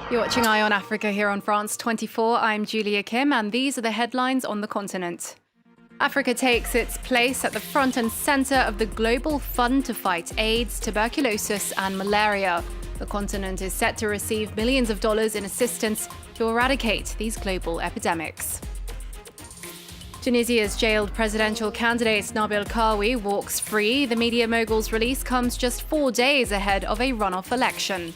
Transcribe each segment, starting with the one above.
You're watching Eye on Africa here on France 24. I'm Julia Kim, and these are the headlines on the continent. Africa takes its place at the front and center of the global fund to fight AIDS, tuberculosis and malaria. The continent is set to receive millions of dollars in assistance to eradicate these global epidemics. Tunisia's jailed presidential candidate Nabil Karoui walks free. The media mogul's release comes just 4 days ahead of a runoff election.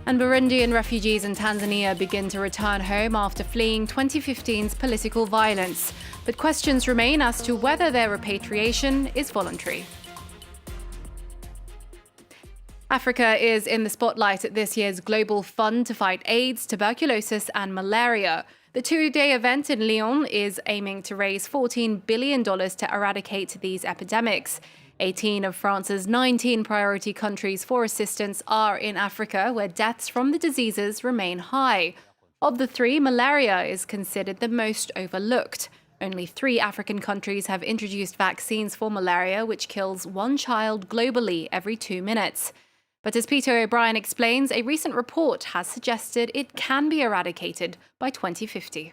And Burundian refugees in Tanzania begin to return home after fleeing 2015's political violence. But questions remain as to whether their repatriation is voluntary. Africa is in the spotlight at this year's Global Fund to fight AIDS, tuberculosis and malaria. The 2-day event in Lyon is aiming to raise $14 billion to eradicate these epidemics. 18 of France's 19 priority countries for assistance are in Africa, where deaths from the diseases remain high. Of the three, malaria is considered the most overlooked. Only 3 African countries have introduced vaccines for malaria, which kills 1 child globally every 2 minutes. But as Peter O'Brien explains, a recent report has suggested it can be eradicated by 2050.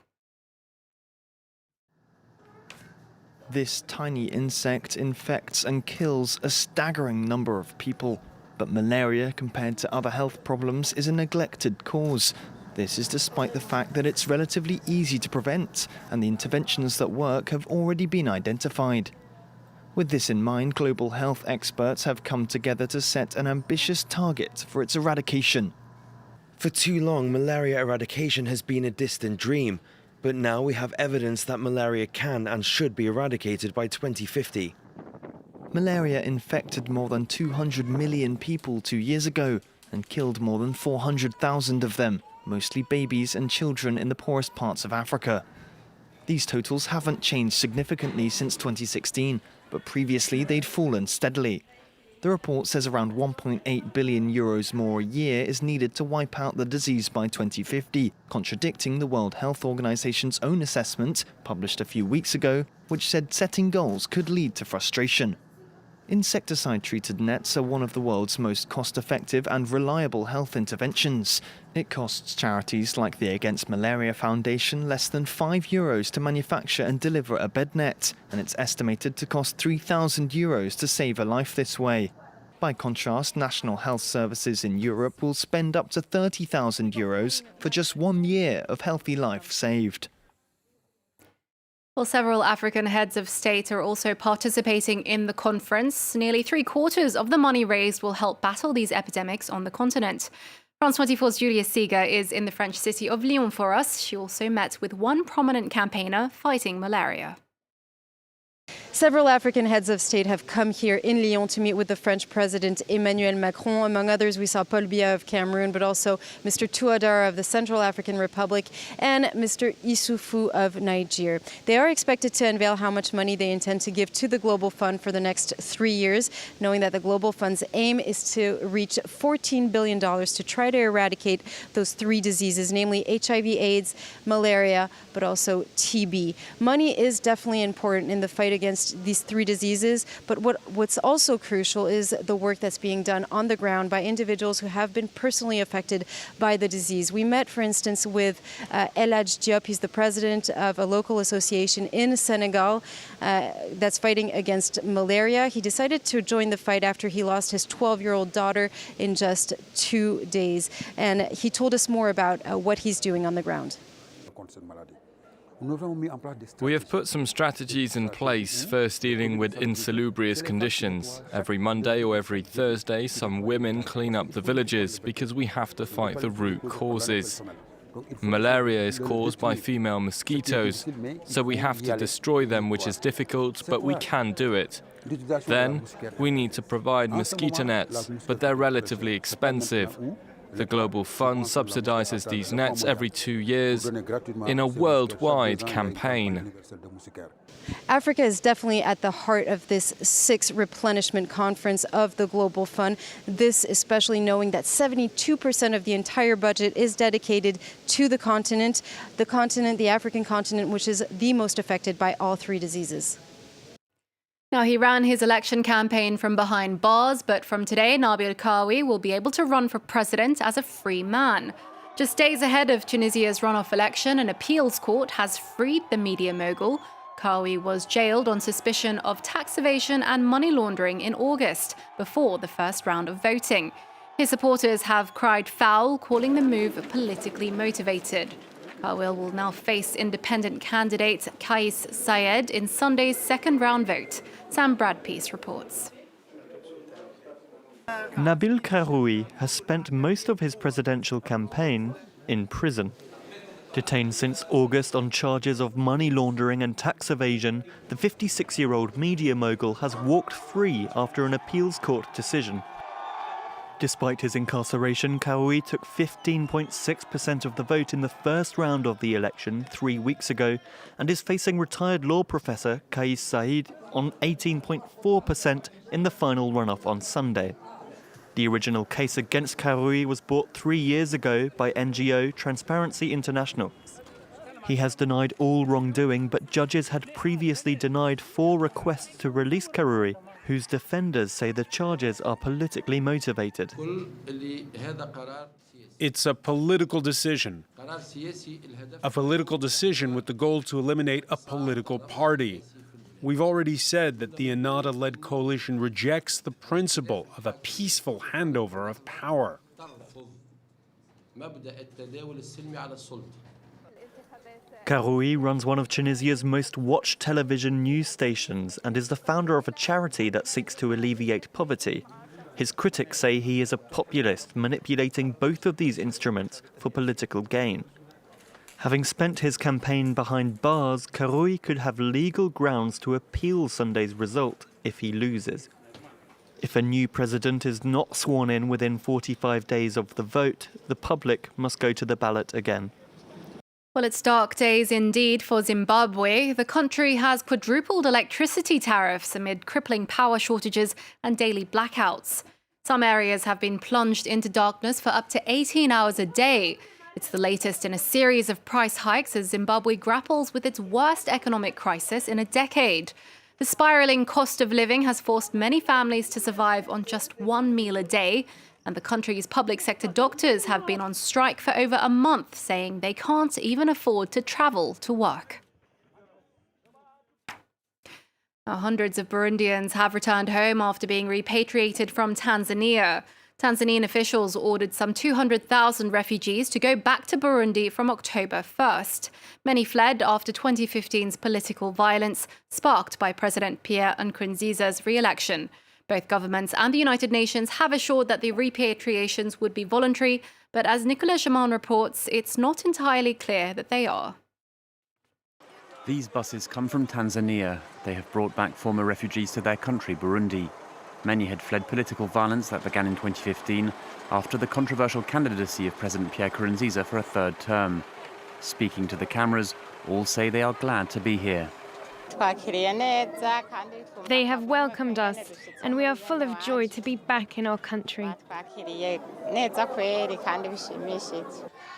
This tiny insect infects and kills a staggering number of people. But malaria, compared to other health problems, is a neglected cause. This is despite the fact that it's relatively easy to prevent, and the interventions that work have already been identified. With this in mind, global health experts have come together to set an ambitious target for its eradication. For too long, malaria eradication has been a distant dream. But now we have evidence that malaria can and should be eradicated by 2050. Malaria infected more than 200 million people 2 years ago and killed more than 400,000 of them, mostly babies and children in the poorest parts of Africa. These totals haven't changed significantly since 2016, but previously they'd fallen steadily. The report says around 1.8 billion euros more a year is needed to wipe out the disease by 2050, contradicting the World Health Organization's own assessment, published a few weeks ago, which said setting goals could lead to frustration. Insecticide-treated nets are one of the world's most cost-effective and reliable health interventions. It costs charities like the Against Malaria Foundation less than €5 to manufacture and deliver a bed net, and it's estimated to cost €3,000 to save a life this way. By contrast, national health services in Europe will spend up to €30,000 for just 1 year of healthy life saved. Well, several African heads of state are also participating in the conference. Nearly 3/4 of the money raised will help battle these epidemics on the continent. France 24's Julia Seeger is in the French city of Lyon for us. She also met with one prominent campaigner fighting malaria. Several African heads of state have come here in Lyon to meet with the French President Emmanuel Macron. Among others, we saw Paul Biya of Cameroon, but also Mr. Touadéra of the Central African Republic and Mr. Issoufou of Niger. They are expected to unveil how much money they intend to give to the Global Fund for the next 3 years, knowing that the Global Fund's aim is to reach $14 billion to try to eradicate those 3 diseases, namely HIV/AIDS, malaria, but also TB. Money is definitely important in the fight against these 3 diseases, but what's also crucial is the work that's being done on the ground by individuals who have been personally affected by the disease. We met, for instance, with El Hadj Diop. He's the president of a local association in Senegal that's fighting against malaria. He decided to join the fight after he lost his 12-year-old daughter in just 2 days. And he told us more about what he's doing on the ground. We have put some strategies in place, first dealing with insalubrious conditions. Every Monday or every Thursday, some women clean up the villages because we have to fight the root causes. Malaria is caused by female mosquitoes, so we have to destroy them, which is difficult, but we can do it. Then, we need to provide mosquito nets, but they're relatively expensive. The Global Fund subsidizes these nets every 2 years in a worldwide campaign. Africa is definitely at the heart of this 6th replenishment conference of the Global Fund. This especially knowing that 72% of the entire budget is dedicated to the continent, the African continent, which is the most affected by all 3 diseases. Now, he ran his election campaign from behind bars, but from today, Nabil Karoui will be able to run for president as a free man. Just days ahead of Tunisia's runoff election, an appeals court has freed the media mogul. Karoui was jailed on suspicion of tax evasion and money laundering in August, before the first round of voting. His supporters have cried foul, calling the move politically motivated. Karoui will now face independent candidate Kais Saied in Sunday's second round vote. Sam Bradpeace reports. Nabil Karoui has spent most of his presidential campaign in prison. Detained since August on charges of money laundering and tax evasion, the 56-year-old media mogul has walked free after an appeals court decision. Despite his incarceration, Karoui took 15.6% of the vote in the first round of the election 3 weeks ago and is facing retired law professor Kais Saied on 18.4% in the final runoff on Sunday. The original case against Karoui was brought 3 years ago by NGO Transparency International. He has denied all wrongdoing, but judges had previously denied 4 requests to release Karoui, whose defenders say the charges are politically motivated. It's a political decision. A political decision with the goal to eliminate a political party. We've already said that the Ennahda-led coalition rejects the principle of a peaceful handover of power. Karoui runs one of Tunisia's most watched television news stations and is the founder of a charity that seeks to alleviate poverty. His critics say he is a populist, manipulating both of these instruments for political gain. Having spent his campaign behind bars, Karoui could have legal grounds to appeal Sunday's result if he loses. If a new president is not sworn in within 45 days of the vote, the public must go to the ballot again. Well, it's dark days indeed for Zimbabwe. The country has quadrupled electricity tariffs amid crippling power shortages and daily blackouts. Some areas have been plunged into darkness for up to 18 hours a day. It's the latest in a series of price hikes as Zimbabwe grapples with its worst economic crisis in a decade. The spiraling cost of living has forced many families to survive on just one meal a day. And the country's public sector doctors have been on strike for over a month, saying they can't even afford to travel to work. Now, hundreds of Burundians have returned home after being repatriated from Tanzania. Tanzanian officials ordered some 200,000 refugees to go back to Burundi from October 1st. Many fled after 2015's political violence, sparked by President Pierre Nkurunziza's re-election. Both governments and the United Nations have assured that the repatriations would be voluntary, but as Nicolas Jaman reports, it's not entirely clear that they are. These buses come from Tanzania. They have brought back former refugees to their country, Burundi. Many had fled political violence that began in 2015 after the controversial candidacy of President Pierre Nkurunziza for a third term. Speaking to the cameras, all say they are glad to be here. They have welcomed us, and we are full of joy to be back in our country.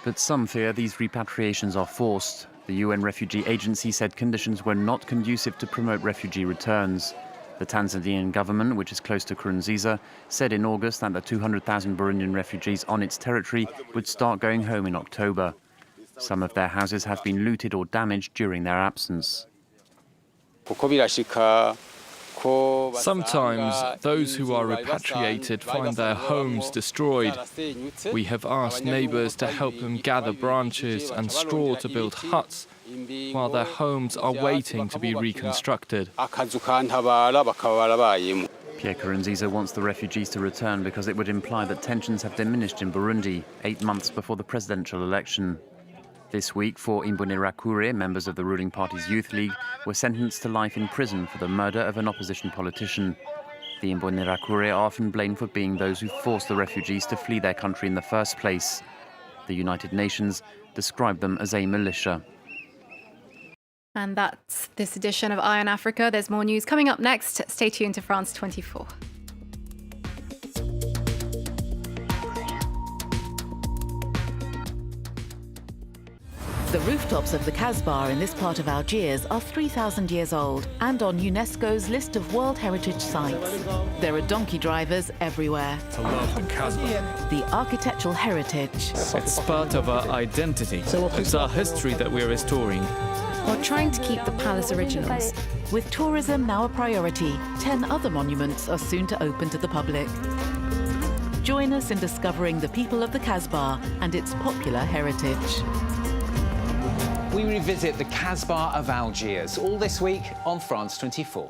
But some fear these repatriations are forced. The UN Refugee Agency said conditions were not conducive to promote refugee returns. The Tanzanian government, which is close to Nkurunziza, said in August that the 200,000 Burundian refugees on its territory would start going home in October. Some of their houses have been looted or damaged during their absence. Sometimes those who are repatriated find their homes destroyed. We have asked neighbours to help them gather branches and straw to build huts, while their homes are waiting to be reconstructed. Pierre Nkurunziza wants the refugees to return because it would imply that tensions have diminished in Burundi 8 months before the presidential election. This week, 4 Imbonerakure, members of the ruling party's youth league, were sentenced to life in prison for the murder of an opposition politician. The Imbonerakure are often blamed for being those who forced the refugees to flee their country in the first place. The United Nations described them as a militia. And that's this edition of Eye on Africa. There's more news coming up next. Stay tuned to France 24. The rooftops of the Casbah in this part of Algiers are 3,000 years old and on UNESCO's list of World Heritage Sites. There are donkey drivers everywhere. I love the Casbah. The architectural heritage. It's part of our identity. It's our history that we're restoring. While trying to keep the palace originals. With tourism now a priority, 10 other monuments are soon to open to the public. Join us in discovering the people of the Casbah and its popular heritage. We revisit the Casbah of Algiers, all this week on France 24.